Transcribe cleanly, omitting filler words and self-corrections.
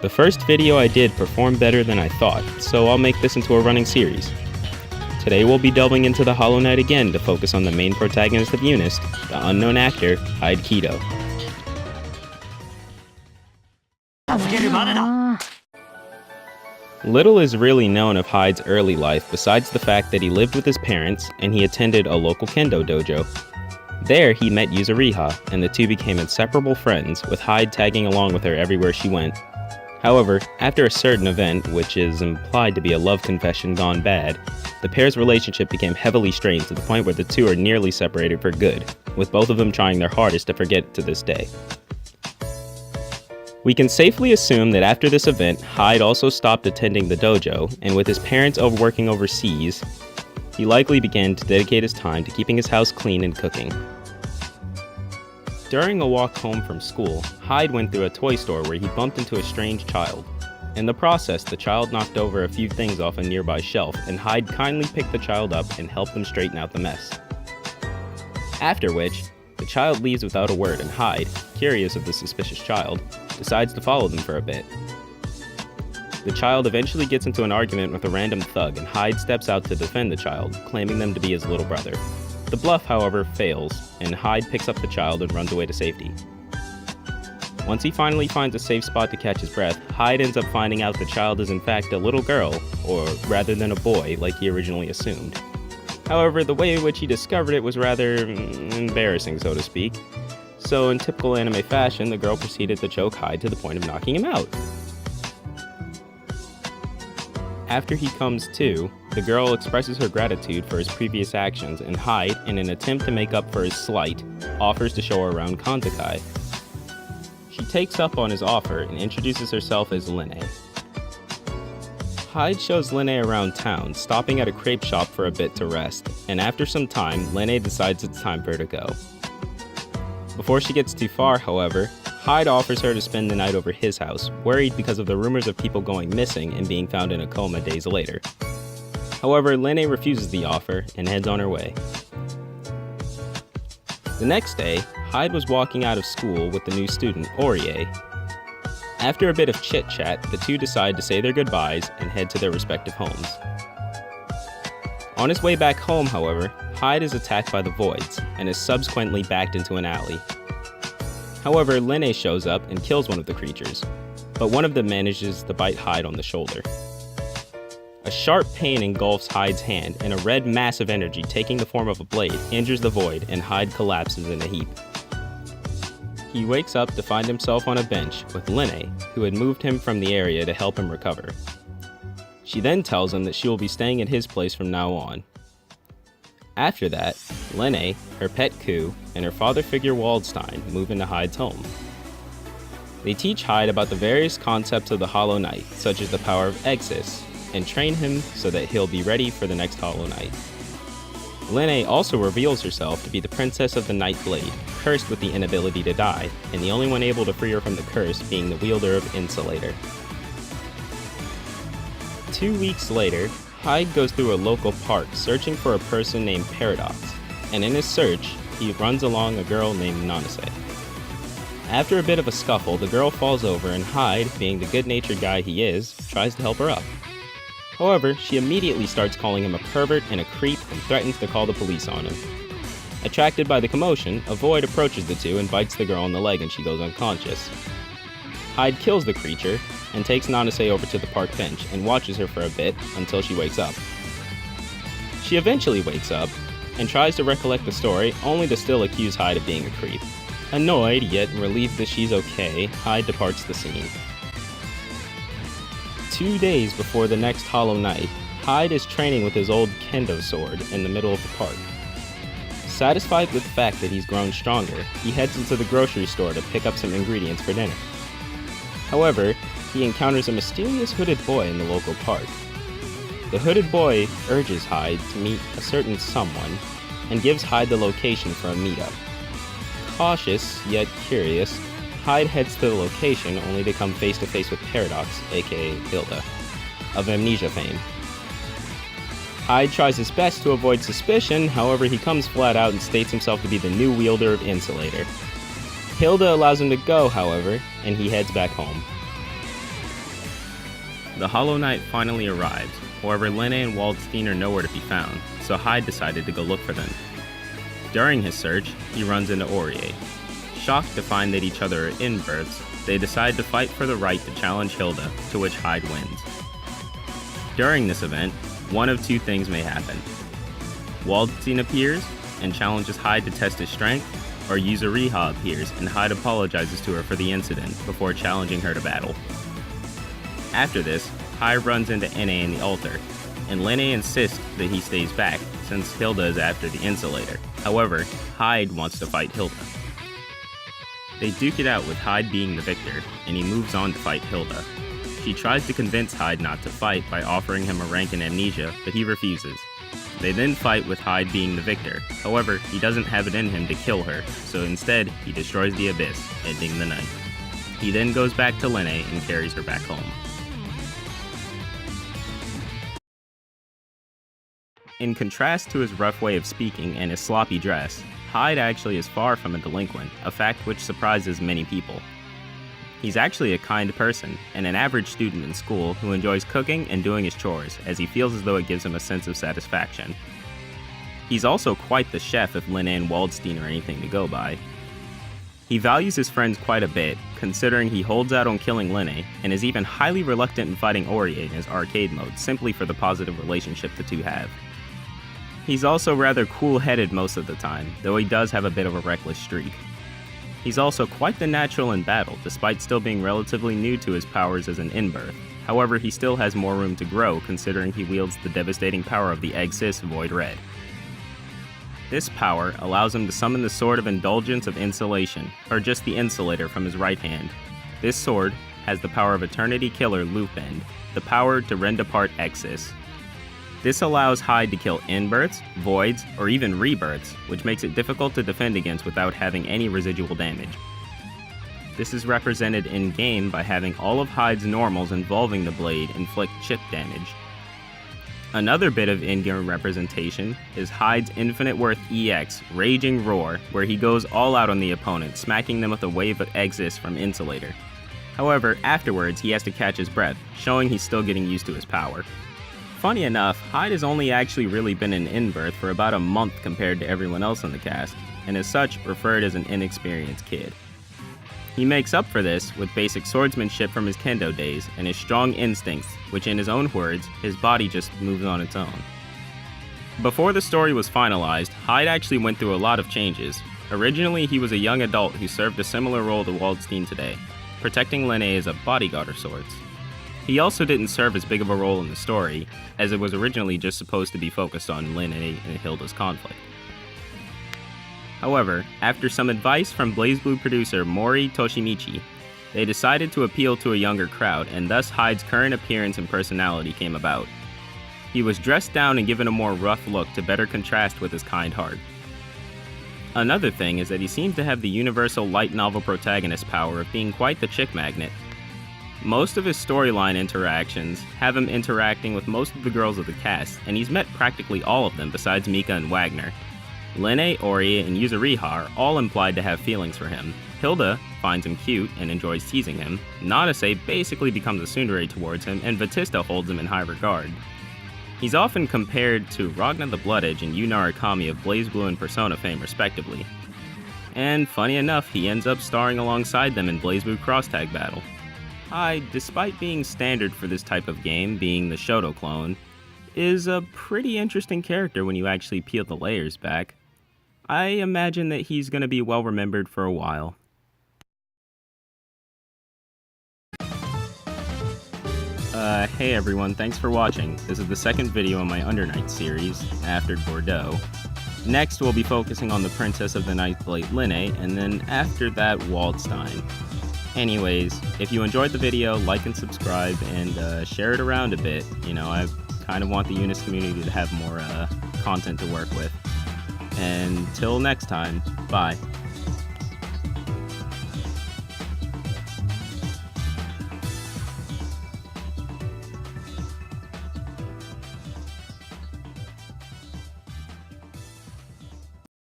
The first video I did performed better than I thought, so I'll make this into a running series. Today we'll be delving into the Hollow Knight again to focus on the main protagonist of UNIST, the unknown actor, Hyde Kido. Little is really known of Hyde's early life besides the fact that he lived with his parents and he attended a local kendo dojo. There he met Yuzu and the two became inseparable friends, with Hyde tagging along with her everywhere she went. However, after a certain event, which is implied to be a love confession gone bad, the pair's relationship became heavily strained to the point where the two are nearly separated for good, with both of them trying their hardest to forget to this day. We can safely assume that after this event, Hyde also stopped attending the dojo, and with his parents working overseas, he likely began to dedicate his time to keeping his house clean and cooking. During a walk home from school, Hyde went through a toy store where he bumped into a strange child. In the process, the child knocked over a few things off a nearby shelf, and Hyde kindly picked the child up and helped them straighten out the mess. After which, the child leaves without a word, and Hyde, curious of the suspicious child, decides to follow them for a bit. The child eventually gets into an argument with a random thug, and Hyde steps out to defend the child, claiming them to be his little brother. The bluff, however, fails, and Hyde picks up the child and runs away to safety. Once he finally finds a safe spot to catch his breath, Hyde ends up finding out the child is in fact a little girl, or rather than a boy like he originally assumed. However, the way in which he discovered it was rather embarrassing, so to speak. So in typical anime fashion, the girl proceeded to choke Hyde to the point of knocking him out. After he comes to, the girl expresses her gratitude for his previous actions, and Hyde, in an attempt to make up for his slight, offers to show her around Kanzakai. She takes up on his offer and introduces herself as Linne. Hyde shows Linne around town, stopping at a crepe shop for a bit to rest, and after some time, Linne decides it's time for her to go. Before she gets too far, however, Hyde offers her to spend the night over his house, worried because of the rumors of people going missing and being found in a coma days later. However, Linne refuses the offer and heads on her way. The next day, Hyde was walking out of school with the new student, Orie. After a bit of chit-chat, the two decide to say their goodbyes and head to their respective homes. On his way back home, however, Hyde is attacked by the Voids and is subsequently backed into an alley. However, Linne shows up and kills one of the creatures, but one of them manages to bite Hyde on the shoulder. A sharp pain engulfs Hyde's hand, and a red mass of energy taking the form of a blade injures the Void, and Hyde collapses in a heap. He wakes up to find himself on a bench with Linne, who had moved him from the area to help him recover. She then tells him that she will be staying at his place from now on. After that, Linne, her pet Ku, and her father figure Waldstein move into Hyde's home. They teach Hyde about the various concepts of the Hollow Knight, such as the power of Exis, and train him so that he'll be ready for the next Hollow Knight. Linne also reveals herself to be the Princess of the Night Blade, cursed with the inability to die, and the only one able to free her from the curse being the wielder of Insulator. 2 weeks later, Hyde goes through a local park searching for a person named Paradox, and in his search, he runs along a girl named Nanase. After a bit of a scuffle, the girl falls over and Hyde, being the good-natured guy he is, tries to help her up. However, she immediately starts calling him a pervert and a creep and threatens to call the police on him. Attracted by the commotion, a Void approaches the two and bites the girl on the leg and she goes unconscious. Hyde kills the creature and takes Nanase over to the park bench and watches her for a bit until she wakes up. She eventually wakes up and tries to recollect the story, only to still accuse Hyde of being a creep. Annoyed, yet relieved that she's okay, Hyde departs the scene. 2 days before the next Hollow Knight, Hyde is training with his old kendo sword in the middle of the park. Satisfied with the fact that he's grown stronger, he heads into the grocery store to pick up some ingredients for dinner. However, he encounters a mysterious hooded boy in the local park. The hooded boy urges Hyde to meet a certain someone and gives Hyde the location for a meetup. Cautious, yet curious, Hyde heads to the location only to come face to face with Paradox, aka Hilda, of Amnesia fame. Hyde tries his best to avoid suspicion, however he comes flat out and states himself to be the new wielder of Insulator. Hilda allows him to go, however, and he heads back home. The Hollow Knight finally arrives. However, Linné and Waldstein are nowhere to be found, so Hyde decided to go look for them. During his search, he runs into Aurier. Shocked to find that each other are inverts, they decide to fight for the right to challenge Hilda, to which Hyde wins. During this event, one of two things may happen. Waldstein appears and challenges Hyde to test his strength, or Yuzu appears and Hyde apologizes to her for the incident before challenging her to battle. After this, Hyde runs into Linné in the altar, and Linné insists that he stays back since Hilda is after the insulator. However, Hyde wants to fight Hilda. They duke it out with Hyde being the victor, and he moves on to fight Hilda. She tries to convince Hyde not to fight by offering him a rank in amnesia, but he refuses. They then fight with Hyde being the victor. However, he doesn't have it in him to kill her, so instead, he destroys the abyss, ending the night. He then goes back to Linné and carries her back home. In contrast to his rough way of speaking and his sloppy dress, Hyde actually is far from a delinquent, a fact which surprises many people. He's actually a kind person, and an average student in school who enjoys cooking and doing his chores, as he feels as though it gives him a sense of satisfaction. He's also quite the chef if Linné and Waldstein are anything to go by. He values his friends quite a bit, considering he holds out on killing Linné, and is even highly reluctant in fighting Aurier in his arcade mode simply for the positive relationship the two have. He's also rather cool-headed most of the time, though he does have a bit of a reckless streak. He's also quite the natural in battle, despite still being relatively new to his powers as an inbirth. However, he still has more room to grow, considering he wields the devastating power of the Egg-Sis Void Red. This power allows him to summon the Sword of Indulgence of Insulation, or just the Insulator, from his right hand. This sword has the power of Eternity Killer Loopend, the power to rend apart Egg-Sis. This allows Hyde to kill inverts, voids, or even rebirths, which makes it difficult to defend against without having any residual damage. This is represented in-game by having all of Hyde's normals involving the blade inflict chip damage. Another bit of in-game representation is Hyde's Infinite Worth EX, Raging Roar, where he goes all out on the opponent, smacking them with a wave of Egg-Sis from Insulator. However, afterwards he has to catch his breath, showing he's still getting used to his power. Funny enough, Hyde has only actually really been an inbirth for about a month compared to everyone else in the cast, and as such, referred as an inexperienced kid. He makes up for this with basic swordsmanship from his kendo days and his strong instincts, which in his own words, his body just moves on its own. Before the story was finalized, Hyde actually went through a lot of changes. Originally, he was a young adult who served a similar role to Waldstein today, protecting Linné as a bodyguard of sorts. He also didn't serve as big of a role in the story, as it was originally just supposed to be focused on Linné and Hilda's conflict. However, after some advice from BlazBlue producer Mori Toshimichi, they decided to appeal to a younger crowd, and thus Hyde's current appearance and personality came about. He was dressed down and given a more rough look to better contrast with his kind heart. Another thing is that he seems to have the universal light novel protagonist power of being quite the chick magnet. Most of his storyline interactions have him interacting with most of the girls of the cast, and he's met practically all of them besides Mika and Wagner. Linné, Aurier, and Yuzu are all implied to have feelings for him. Hilda finds him cute and enjoys teasing him. Nanase basically becomes a tsundere towards him, and Vatista holds him in high regard. He's often compared to Ragna the Blood Edge and Yu Narukami of BlazBlue and Persona fame respectively. And funny enough, he ends up starring alongside them in BlazBlue Cross Tag Battle. Hyde, despite being standard for this type of game, being the Shoto clone, is a pretty interesting character when you actually peel the layers back. I imagine that he's going to be well remembered for a while. Hey everyone, thanks for watching. This is the second video in my Under Night series, after Bordeaux. Next we'll be focusing on the Princess of the Ninth Blade Linné, and then after that Waldstein. Anyways, if you enjoyed the video, like and subscribe, and share it around a bit. You know, I kind of want the UNIST community to have more content to work with. And till next time, bye.